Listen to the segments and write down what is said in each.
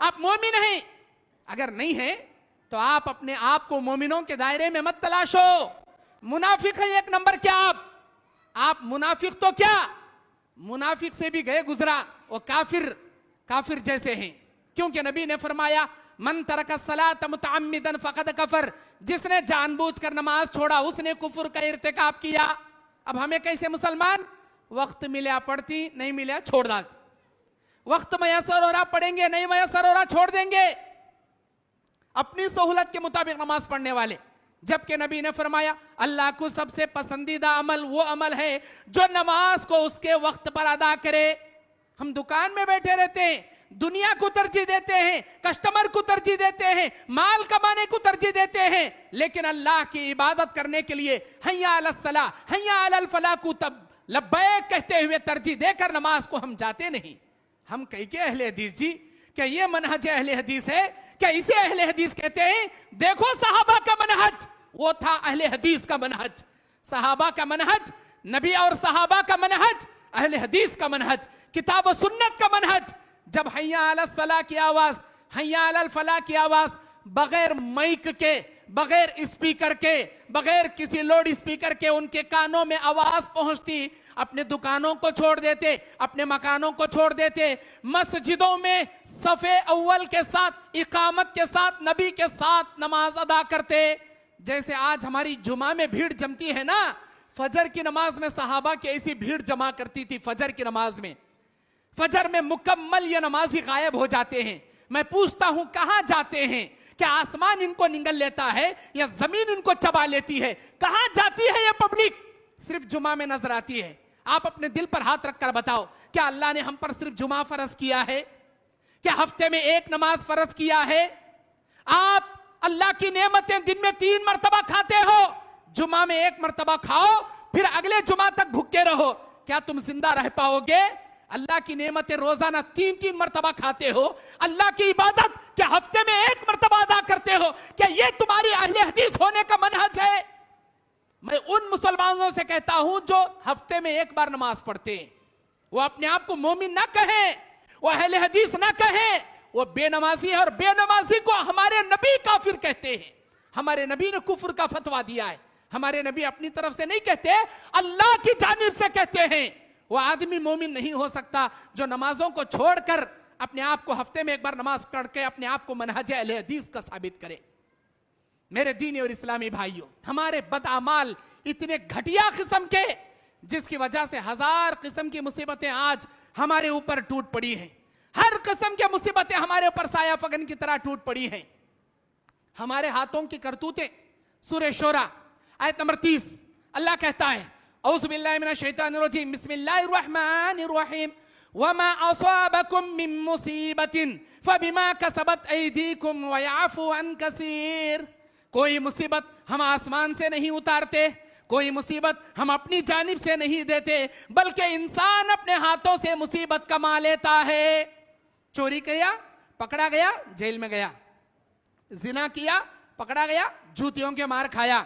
آپ مومن ہیں، اگر نہیں ہیں تو آپ اپنے آپ کو مومنوں کے دائرے میں مت تلاشو. منافق ہیں ایک نمبر کیا آپ منافق تو کیا، منافق سے بھی گئے گزرا، وہ کافر جیسے ہیں. کیونکہ نبی نے فرمایا من ترک الصلاۃ متعمدا فقد کفر، جس نے جان بوجھ کر نماز چھوڑا اس نے کفر کا ارتکاب کیا. اب ہمیں کیسے مسلمان، وقت ملیا پڑھتی، نہیں ملیا چھوڑ داتی، وقت میسر ہو رہا پڑھیں گے، نہیں میسر ہو رہا چھوڑ دیں گے، اپنی سہولت کے مطابق نماز پڑھنے والے. جبکہ نبی نے فرمایا اللہ کو سب سے پسندیدہ عمل وہ عمل ہے جو نماز کو اس کے وقت پر ادا کرے. ہم دکان میں بیٹھے رہتے ہیں، دنیا کو ترجیح دیتے ہیں، کسٹمر کو ترجیح دیتے ہیں، مال کمانے کو ترجیح دیتے ہیں، لیکن اللہ کی عبادت کرنے کے لیے حیا علی الصلاۃ حیا علی الفلاح کو تب لبیک کہتے ہوئے ترجیح دے کر نماز کو ہم جاتے نہیں. ہم کہیں کہ اہل حدیث جی کیا یہ منہج اہل حدیث ہے، کیا اسے اہل حدیث کہتے ہیں؟ دیکھو صحابہ کا منہج وہ تھا اہل حدیث کا منہج. صحابہ کا منہج، نبی اور صحابہ کا منہج، اہل حدیث کا منہج، کتاب و سنت کا منہج. جب حیا علی الصلاح کی آواز، حیا علی الفلاح کی آواز بغیر مائک کے، بغیر اسپیکر کے، بغیر کسی لوڈ اسپیکر کے ان کے کانوں میں آواز پہنچتی، اپنے دکانوں کو چھوڑ دیتے، اپنے مکانوں کو چھوڑ دیتے، مسجدوں میں صف اول کے ساتھ، اقامت کے ساتھ، نبی کے ساتھ نماز ادا کرتے. جیسے آج ہماری جمعہ میں بھیڑ جمتی ہے نا، فجر کی نماز میں صحابہ کی ایسی بھیڑ جمع کرتی تھی. فجر کی نماز میں، فجر میں مکمل یہ نمازی غائب ہو جاتے ہیں. میں پوچھتا ہوں کہاں جاتے ہیں؟ کیا آسمان ان کو نگل لیتا ہے یا زمین ان کو چبا لیتی ہے؟ کہاں جاتی ہے یہ پبلک؟ صرف جمعہ میں نظر آتی ہے. آپ اپنے دل پر ہاتھ رکھ کر بتاؤ، کیا اللہ نے ہم پر صرف جمعہ فرض کیا ہے؟ کیا ہفتے میں ایک نماز فرض کیا ہے؟ آپ اللہ کی نعمتیں دن میں 3 مرتبہ کھاتے ہو، جمعہ میں 1 مرتبہ کھاؤ، پھر اگلے جمعہ تک بھوکے رہو، کیا تم زندہ رہ پاؤ گے؟ اللہ کی نعمتیں روزانہ 3 مرتبہ کھاتے ہو، اللہ کی عبادت کیا ہفتے میں 1 مرتبہ ادا کرتے ہو؟ کیا یہ تمہاری اہل حدیث ہونے کا منہج ہے؟ میں ان مسلمانوں سے کہتا ہوں جو ہفتے میں 1 بار نماز پڑھتے ہیں، وہ اپنے آپ کو مومن نہ کہیں، وہ اہل حدیث نہ کہیں، وہ بے نمازی ہے. اور بے نمازی کو ہمارے نبی کافر کہتے ہیں. ہمارے نبی نے کفر کا فتویٰ دیا ہے. ہمارے نبی اپنی طرف سے نہیں کہتے، اللہ کی جانب سے کہتے ہیں. وہ آدمی مومن نہیں ہو سکتا جو نمازوں کو چھوڑ کر اپنے آپ کو ہفتے میں 1 بار نماز پڑھ کے اپنے آپ کو منہج اہل حدیث کا ثابت کرے. میرے دینی اور اسلامی بھائیوں، ہمارے بدعمال اتنے گھٹیا قسم کے جس کی وجہ سے 1000 قسم کی مصیبتیں آج ہمارے اوپر ٹوٹ پڑی ہیں. ہر قسم کے مصیبتیں ہمارے اوپر سایہ فگن کی طرح ٹوٹ پڑی ہیں. ہمارے ہاتھوں کی کرتوتیں. سورہ شورى آیت نمبر 30 اللہ کہتا ہے اعوذ باللہ من الشیطان الرجیم بسم اللہ الرحمن الرحیم وما اصابکم من مصیبت فبما کسبت ایدیکم ویعفو عن کثیر. کوئی مصیبت ہم آسمان سے نہیں اتارتے، کوئی مصیبت ہم اپنی جانب سے نہیں دیتے، بلکہ انسان اپنے ہاتھوں سے مصیبت کما لیتا ہے. چوری کیا پکڑا گیا جیل میں گیا، زنا کیا پکڑا گیا جوتیوں کے مار کھایا.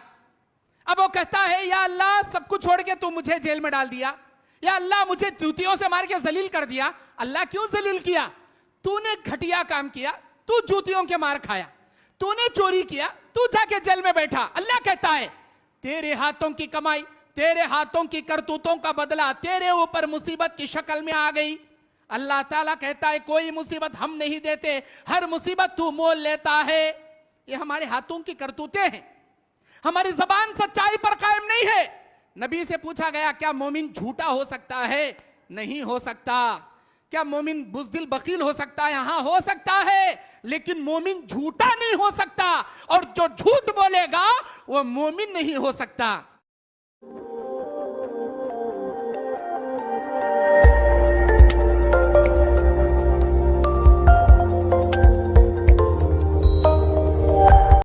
اب وہ کہتا ہے یا اللہ سب کچھ چھوڑ کے تو مجھے جیل میں ڈال دیا، یا اللہ مجھے جوتیوں سے مار کے ذلیل کر دیا. اللہ کیوں ذلیل کیا؟ تو نے گھٹیا کام کیا، تو جوتیوں کے مار کھایا، تو نے چوری کیا، تو جا کے جیل میں بیٹھا. اللہ کہتا ہے تیرے ہاتھوں کی کمائی، تیرے ہاتھوں کی کرتوتوں کا بدلہ تیرے اوپر مصیبت کی شکل میں آ گئی. اللہ تعالیٰ کہتا ہے کوئی مصیبت ہم نہیں دیتے، ہر مصیبت تو مول لیتا ہے. یہ ہمارے ہاتھوں کی کرتوتیں ہیں. ہماری زبان سچائی پر قائم نہیں ہے. نبی سے پوچھا گیا کیا مومن جھوٹا ہو سکتا ہے؟ نہیں ہو سکتا. کیا مومن بزدل بخیل ہو سکتا ہے؟ ہاں ہو سکتا ہے، لیکن مومن جھوٹا نہیں ہو سکتا، اور جو جھوٹ بولے گا وہ مومن نہیں ہو سکتا.